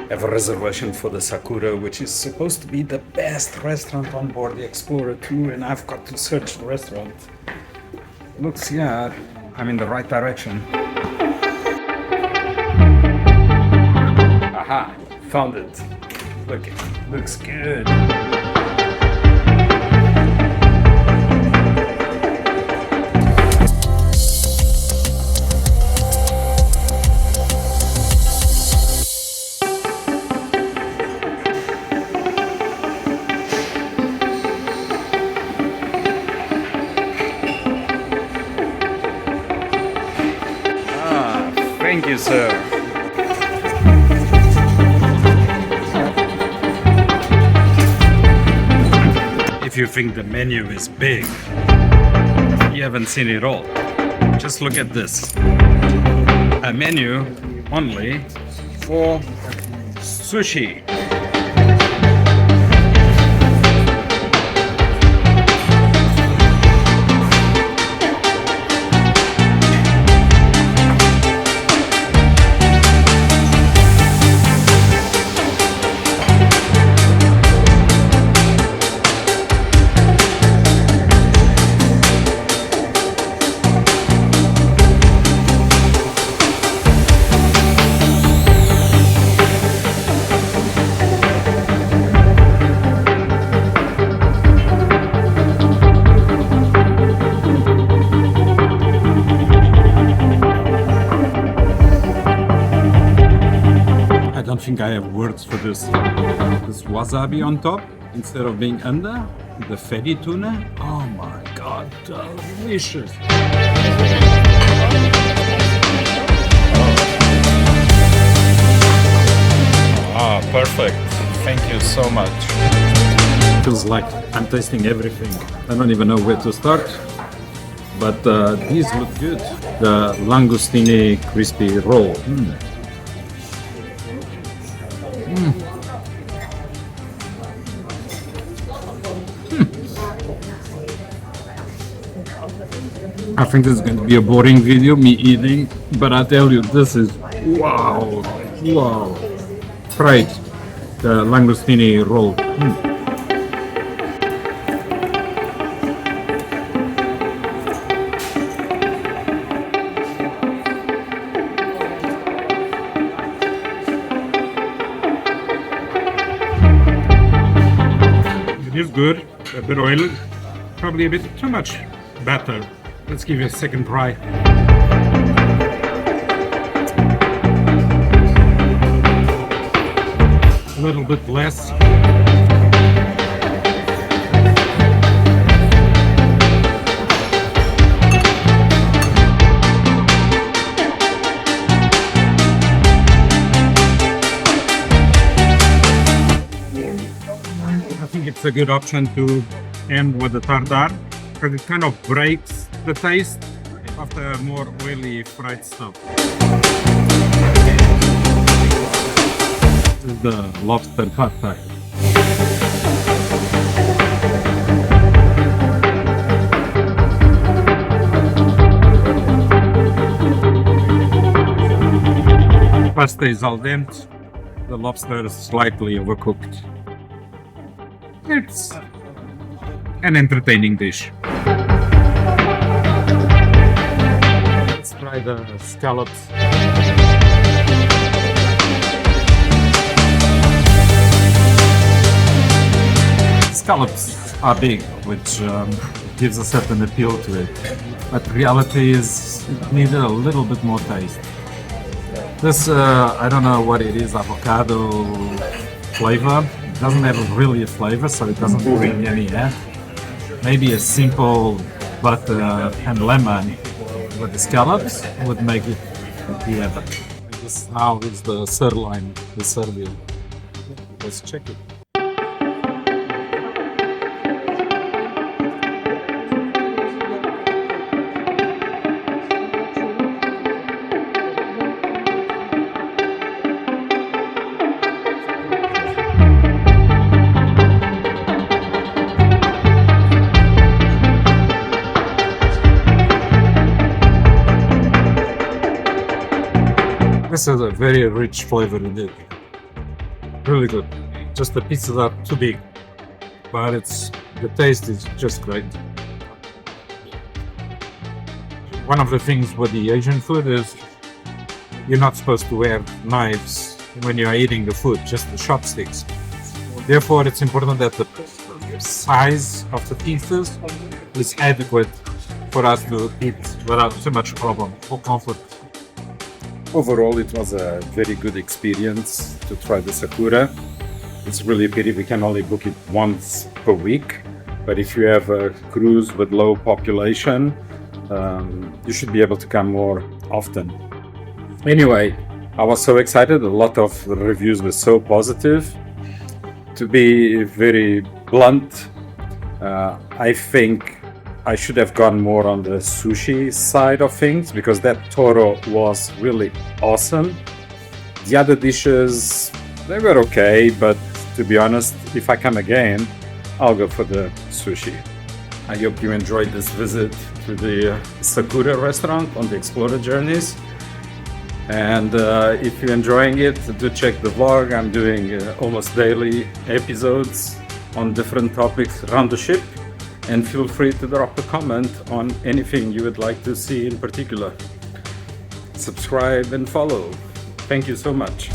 have a reservation for the Sakura, which is supposed to be the best restaurant on board the Explorer 2, and I've got to search the restaurant. Looks, yeah, I'm in the right direction. Aha, found it. Look, it looks good. Thank you, sir. If you think the menu is big, you haven't seen it all. Just look at this. A menu only for sushi. I don't think I have words for this. This wasabi on top instead of being under, the fatty tuna. Oh my god, delicious. Ah, perfect. Thank you so much. Feels like I'm tasting everything. I don't even know where to start. But these look good. The Langoustine crispy roll. I think this is going to be a boring video, me eating, but I tell you, this is wow. Try it, the Langoustine roll. It is good, a bit oily, probably a bit too much batter. Let's give it a second try. A little bit less. I think it's a good option to end with the tartar, because it kind of breaks the taste after more oily fried stuff. This is the Lobster Pad Thai. Pasta is al dente, the lobster is slightly overcooked. It's an entertaining dish. Try the scallops. Scallops are big, which gives a certain appeal to it. But reality is it needed a little bit more taste. This, I don't know what it is, avocado flavor. It doesn't have really a flavor, so it doesn't bring any air. Maybe a simple butter and lemon with the scallops would make it better. This now is the sirloin, the Serbian. Let's check it. This is a very rich flavor indeed. really good. Just the pieces are too big, but the taste is just great. One of the things with the Asian food is you're not supposed to wear knives when you are eating the food, just the chopsticks. Therefore, it's important that the size of the pieces is adequate for us to eat without too much problem or conflict. Overall, it was a very good experience to try the Sakura. It's really a pity we can only book it once per week, but if you have a cruise with low population, you should be able to come more often. Anyway, I was so excited. A lot of the reviews were so positive. To be very blunt, I think I should have gone more on the sushi side of things because that toro was really awesome. The other dishes, they were okay, but to be honest, if I come again, I'll go for the sushi. I hope you enjoyed this visit to the Sakura restaurant on the Explora Journeys. And if you're enjoying it, do check the vlog. I'm doing almost daily episodes on different topics around the ship. And feel free to drop a comment on anything you would like to see in particular. Subscribe and follow. Thank you so much.